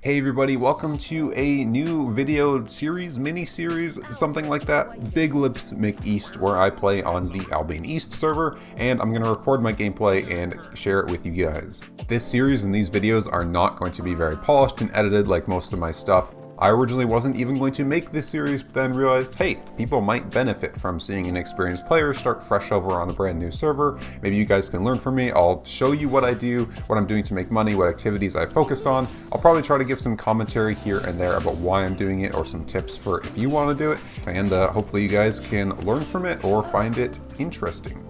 Hey everybody, welcome to a new video series, mini-series, something like that, Big Lips McEast, where I play on the Albion East server, and I'm going to record my gameplay and share it with you guys. This series and these videos are not going to be very polished and edited like most of my stuff. I originally wasn't even going to make this series, but then realized, hey, people might benefit from seeing an experienced player start fresh over on a brand new server. Maybe you guys can learn from me. I'll show you what I do, what I'm doing to make money, what activities I focus on. I'll probably try to give some commentary here and there about why I'm doing it or some tips for if you want to do it. And hopefully you guys can learn from it or find it interesting.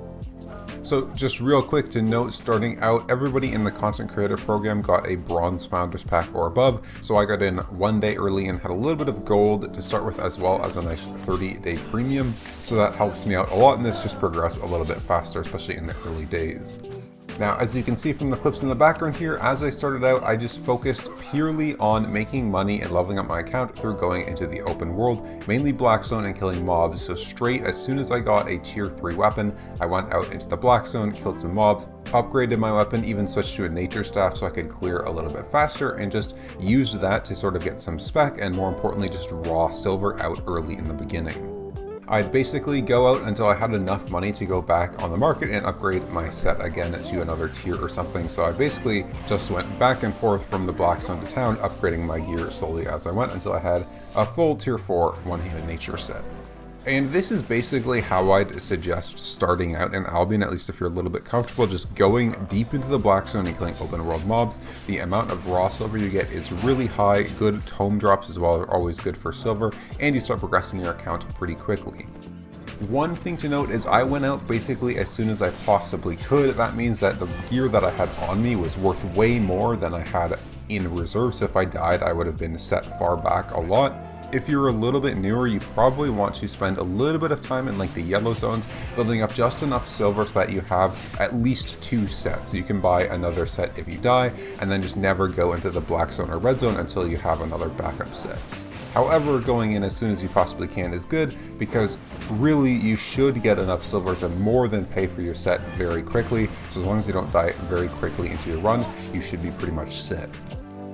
So just real quick to note, starting out, everybody in the content creator program got a bronze founders pack or above. So I got in 1 day early and had a little bit of gold to start with, as well as a nice 30-day premium. So that helps me out a lot, and this just progress a little bit faster, especially in the early days. Now, as you can see from the clips in the background here, as I started out, I just focused purely on making money and leveling up my account through going into the open world, mainly Black Zone and killing mobs. So straight, as soon as I got a tier 3 weapon, I went out into the Black Zone, killed some mobs, upgraded my weapon, even switched to a nature staff so I could clear a little bit faster, and just used that to sort of get some spec and, more importantly, just raw silver out early in the beginning. I'd basically go out until I had enough money to go back on the market and upgrade my set again to another tier or something. So I basically just went back and forth from the Black Zone to town, upgrading my gear slowly as I went until I had a full tier 4 one-handed nature set. And this is basically how I'd suggest starting out in Albion, at least if you're a little bit comfortable, just going deep into the Black Zone and killing open world mobs. The amount of raw silver you get is really high. Good tome drops as well are always good for silver, and you start progressing your account pretty quickly. One thing to note is I went out basically as soon as I possibly could. That means that the gear that I had on me was worth way more than I had in reserve, so if I died, I would have been set far back a lot. If you're a little bit newer, you probably want to spend a little bit of time in like the yellow zones, building up just enough silver so that you have at least 2 sets. So you can buy another set if you die, and then just never go into the black zone or red zone until you have another backup set. However, going in as soon as you possibly can is good, because really you should get enough silver to more than pay for your set very quickly. So as long as you don't die very quickly into your run, you should be pretty much set.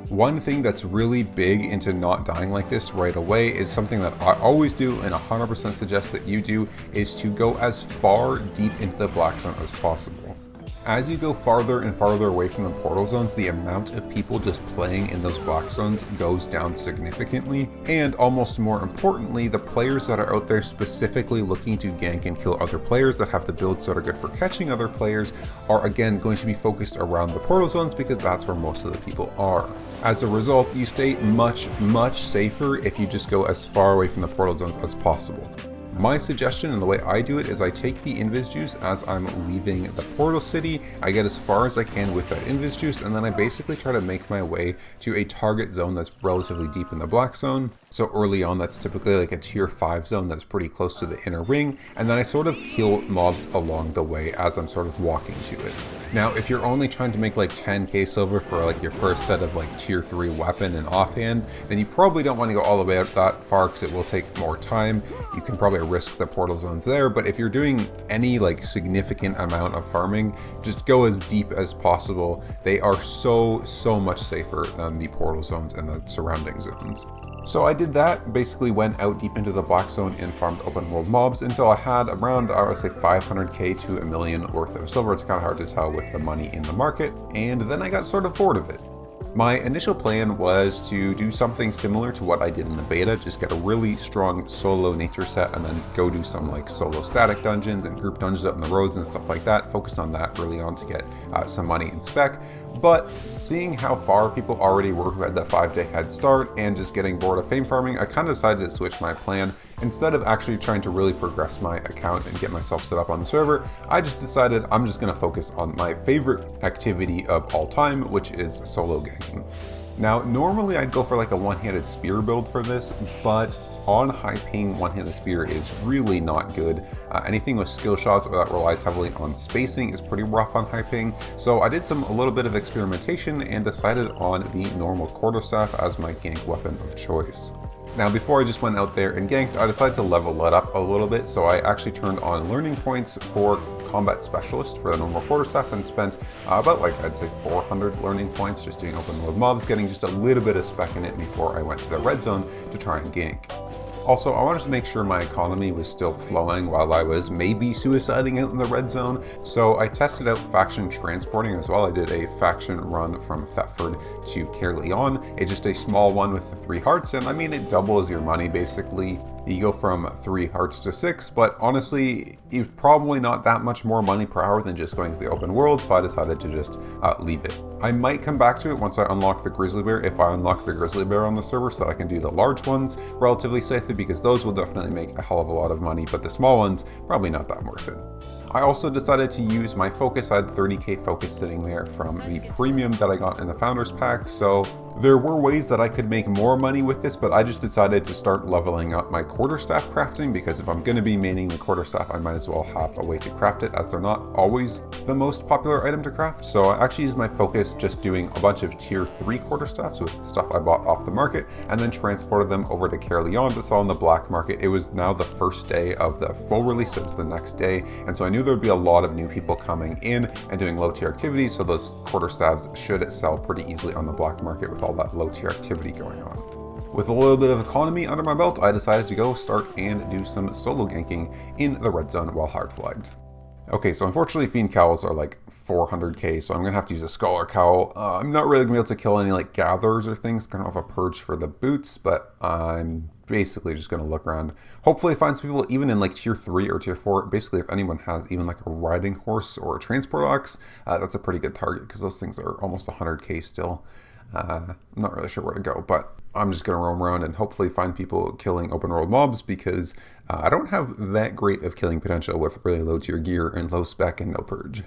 One thing that's really big into not dying like this right away is something that I always do and 100% suggest that you do, is to go as far deep into the Black Zone as possible. As you go farther and farther away from the portal zones, the amount of people just playing in those Black Zones goes down significantly, and almost more importantly, the players that are out there specifically looking to gank and kill other players that have the builds that are good for catching other players are again going to be focused around the portal zones, because that's where most of the people are. As a result, you stay much safer if you just go as far away from the portal zones as possible. My suggestion and the way I do it is I take the invis juice as I'm leaving the portal city. I get as far as I can with that invis juice, and then I basically try to make my way to a target zone that's relatively deep in the Black Zone. So early on, that's typically like a tier 5 zone that's pretty close to the inner ring, and then I sort of kill mobs along the way as I'm sort of walking to it. Now, if you're only trying to make like 10k silver for like your first set of like tier 3 weapon and offhand, then you probably don't want to go all the way out that far, because it will take more time. You can probably risk the portal zones there, but if you're doing any like significant amount of farming, just go as deep as possible. They are so much safer than the portal zones and the surrounding zones. So I did that, basically went out deep into the Black Zone and farmed open world mobs until I had around, I would say 500k to a million worth of silver. It's kind of hard to tell with the money in the market, and then I got sort of bored of it. My initial plan was to do something similar to what I did in the beta, just get a really strong solo nature set and then go do some like solo static dungeons and group dungeons out in the roads and stuff like that. Focus on that early on to get some money in spec. But seeing how far people already were who had that 5-day head start and just getting bored of fame farming, I kind of decided to switch my plan. Instead of actually trying to really progress my account and get myself set up on the server, I just decided I'm just going to focus on my favorite activity of all time, which is solo ganking. Now, normally I'd go for like a one-handed spear build for this, but on high ping, one-handed spear is really not good. Anything with skill shots or that relies heavily on spacing is pretty rough on high ping. So I did a little bit of experimentation and decided on the normal quarterstaff as my gank weapon of choice. Now, before I just went out there and ganked, I decided to level it up a little bit, so I actually turned on learning points for combat specialist for the normal quarterstaff and spent about like I'd say 400 learning points just doing open world mobs, getting just a little bit of spec in it before I went to the red zone to try and gank. Also, I wanted to make sure my economy was still flowing while I was maybe suiciding out in the red zone, so I tested out faction transporting as well. I did a faction run from Thetford to Caerleon. It's just a small one with the 3 hearts, and I mean, it doubles your money basically. You go from 3 hearts to 6, but honestly, it's probably not that much more money per hour than just going to the open world, so I decided to just leave it. I might come back to it once I unlock the grizzly bear, if I unlock the grizzly bear on the server, so that I can do the large ones relatively safely, because those will definitely make a hell of a lot of money, but the small ones, probably not that worth it. I also decided to use my focus. I had 30k focus sitting there from the premium that I got in the founders pack, so there were ways that I could make more money with this, but I just decided to start leveling up my quarterstaff crafting, because if I'm going to be maining the quarterstaff, I might as well have a way to craft it, as they're not always the most popular item to craft. So I actually used my focus just doing a bunch of tier 3 quarterstaffs with stuff I bought off the market, and then transported them over to Caerleon to sell on the black market. It was now the first day of the full release, so it was the next day, and so I knew there would be a lot of new people coming in and doing low tier activities, so those quarterstaffs should sell pretty easily on the black market with all that low tier activity going on. With a little bit of economy under my belt, I decided to go start and do some solo ganking in the red zone while hard flagged. Okay, so unfortunately Fiend Cowls are like 400k, so I'm gonna have to use a Scholar Cowl. I'm not really gonna be able to kill any like gatherers or things, gonna have a purge for the boots, but I'm basically just gonna look around. Hopefully find some people even in like tier 3 or tier 4. Basically, if anyone has even like a riding horse or a transport ox, that's a pretty good target, because those things are almost 100k still. I'm not really sure where to go, but I'm just going to roam around and hopefully find people killing open world mobs, because I don't have that great of killing potential with really low tier gear and low spec and no purge.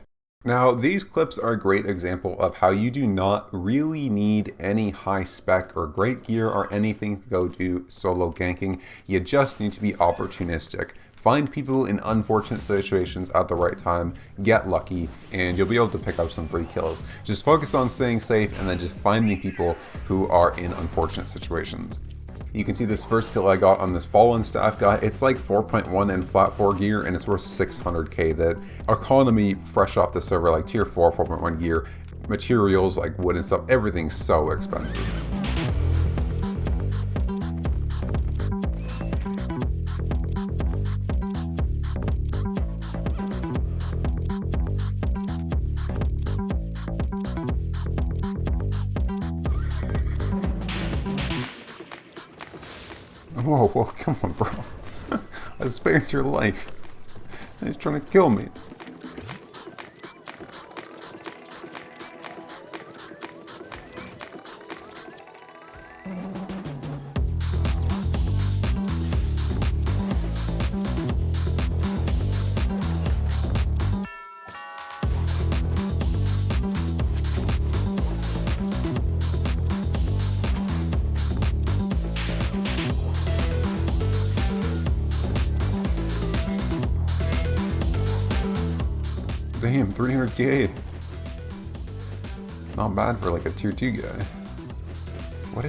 Now, these clips are a great example of how you do not really need any high spec or great gear or anything to go do solo ganking. You just need to be opportunistic. Find people in unfortunate situations at the right time, get lucky, and you'll be able to pick up some free kills. Just focus on staying safe and then just finding people who are in unfortunate situations. You can see this first kill I got on this fallen staff guy. It's like 4.1 in flat 4 gear, and it's worth 600k. The economy fresh off the server, like tier 4, 4.1 gear, materials like wood and stuff, everything's so expensive. Whoa, whoa, come on, bro. I spared your life. He's trying to kill me. Damn, 300k. Not bad for like a tier 2 guy. What?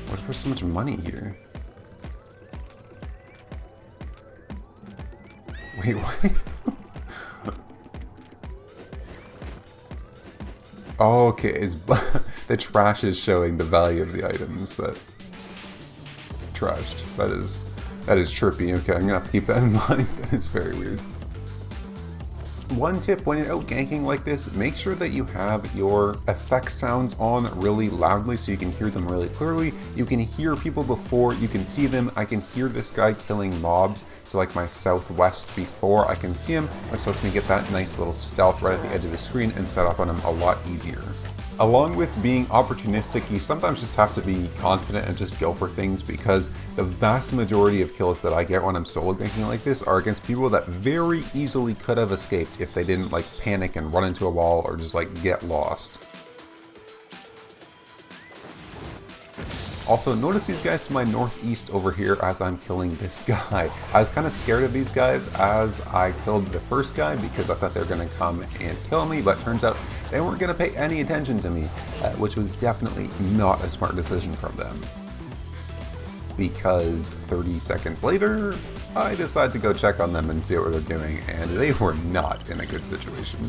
What's for so much money here? Wait, what? Oh, okay, it's the trash is showing the value of the items that trashed. That is trippy. Okay, I'm gonna have to keep that in mind. That is very weird. One tip when you're out ganking like this, make sure that you have your effect sounds on really loudly so you can hear them really clearly. You can hear people before you can see them. I can hear this guy killing mobs to like my southwest before I can see him, which lets me get that nice little stealth right at the edge of the screen and set up on him a lot easier. Along with being opportunistic, you sometimes just have to be confident and just go for things, because the vast majority of kills that I get when I'm solo ganking like this are against people that very easily could have escaped if they didn't like panic and run into a wall or just like get lost. Also, notice these guys to my northeast over here as I'm killing this guy. I was kind of scared of these guys as I killed the first guy because I thought they were going to come and kill me, but turns out they weren't going to pay any attention to me, which was definitely not a smart decision from them. Because 30 seconds later, I decided to go check on them and see what they're doing, and they were not in a good situation.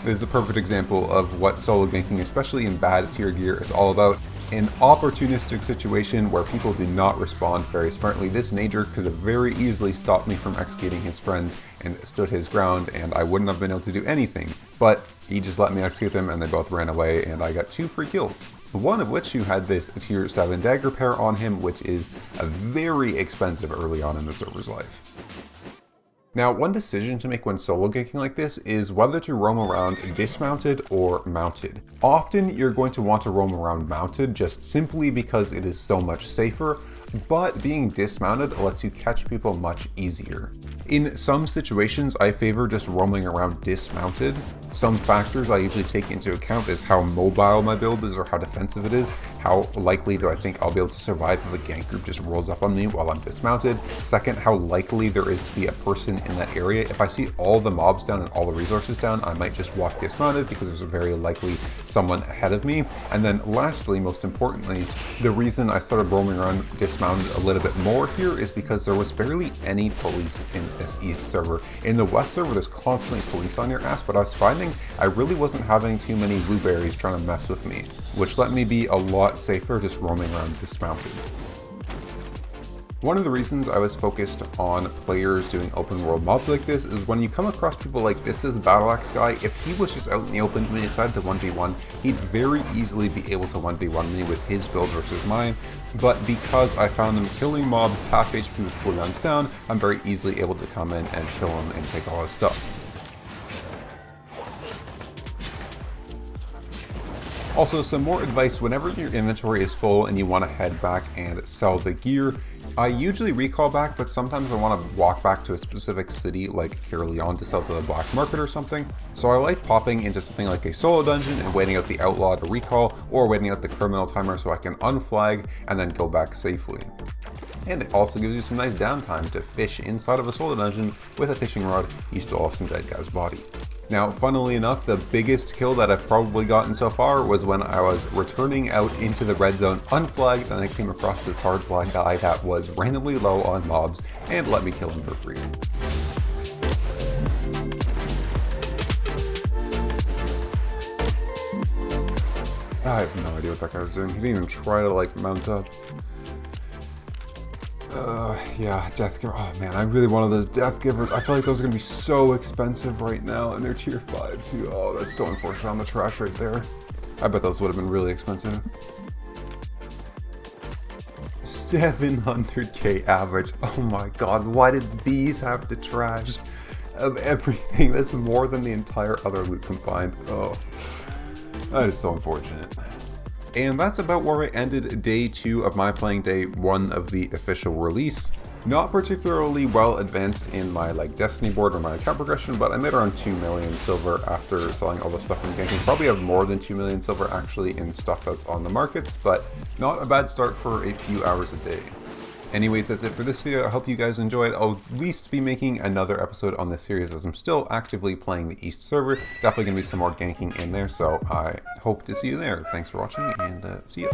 This is a perfect example of what solo ganking, especially in bad tier gear, is all about. An opportunistic situation where people do not respond very smartly. This Nager could have very easily stopped me from executing his friends and stood his ground, and I wouldn't have been able to do anything. But he just let me execute them, and they both ran away, and I got 2 free kills. One of which you had this tier 7 dagger pair on him, which is a very expensive early on in the server's life. Now, one decision to make when solo ganking like this is whether to roam around dismounted or mounted. Often you're going to want to roam around mounted just simply because it is so much safer, but being dismounted lets you catch people much easier. In some situations, I favor just roaming around dismounted. Some factors I usually take into account is how mobile my build is or how defensive it is. How likely do I think I'll be able to survive if the gank group just rolls up on me while I'm dismounted? Second, how likely there is to be a person in that area. If I see all the mobs down and all the resources down, I might just walk dismounted because there's a very likely someone ahead of me. And then lastly, most importantly, the reason I started roaming around dismounted a little bit more here is because there was barely any police in this East server. In the West server, there's constantly police on your ass, but I was finding I really wasn't having too many blueberries trying to mess with me, which let me be a lot safer just roaming around dismounted. One of the reasons I was focused on players doing open world mobs like this is when you come across people like this Battle Axe guy, if he was just out in the open and he decided to 1v1, he'd very easily be able to 1v1 me with his build versus mine. But because I found him killing mobs half HP with cooldowns down, I'm very easily able to come in and kill him and take all his stuff. Also, some more advice: whenever your inventory is full and you want to head back and sell the gear, I usually recall back, but sometimes I want to walk back to a specific city like Caerleon to sell to the black market or something. So I like popping into something like a solo dungeon and waiting out the outlaw to recall, or waiting out the criminal timer so I can unflag and then go back safely. And it also gives you some nice downtime to fish inside of a solo dungeon with a fishing rod. You still have some dead guy's body. Now, funnily enough, the biggest kill that I've probably gotten so far was when I was returning out into the red zone unflagged, and I came across this hard flag guy that was randomly low on mobs and let me kill him for free. I have no idea what that guy was doing. He didn't even try to like mount up. Yeah, Death Giver. Oh man, I really wanted those Death Givers. I feel like those are gonna be so expensive right now, and they're tier 5 too. Oh, that's so unfortunate on the trash right there. I bet those would have been really expensive. 700k average. Oh my god, why did these have to trash? Of everything, that's more than the entire other loot combined. Oh, that is so unfortunate. And that's about where I ended day 2 of my playing day 1 of the official release. Not particularly well advanced in my Destiny board or my account progression, but I made around 2 million silver after selling all the stuff from Ganking. Probably have more than 2 million silver actually in stuff that's on the markets, but not a bad start for a few hours a day. Anyways, that's it for this video. I hope you guys enjoyed. I'll at least be making another episode on this series as I'm still actively playing the East server. Definitely going to be some more ganking in there, so I hope to see you there. Thanks for watching, and see ya.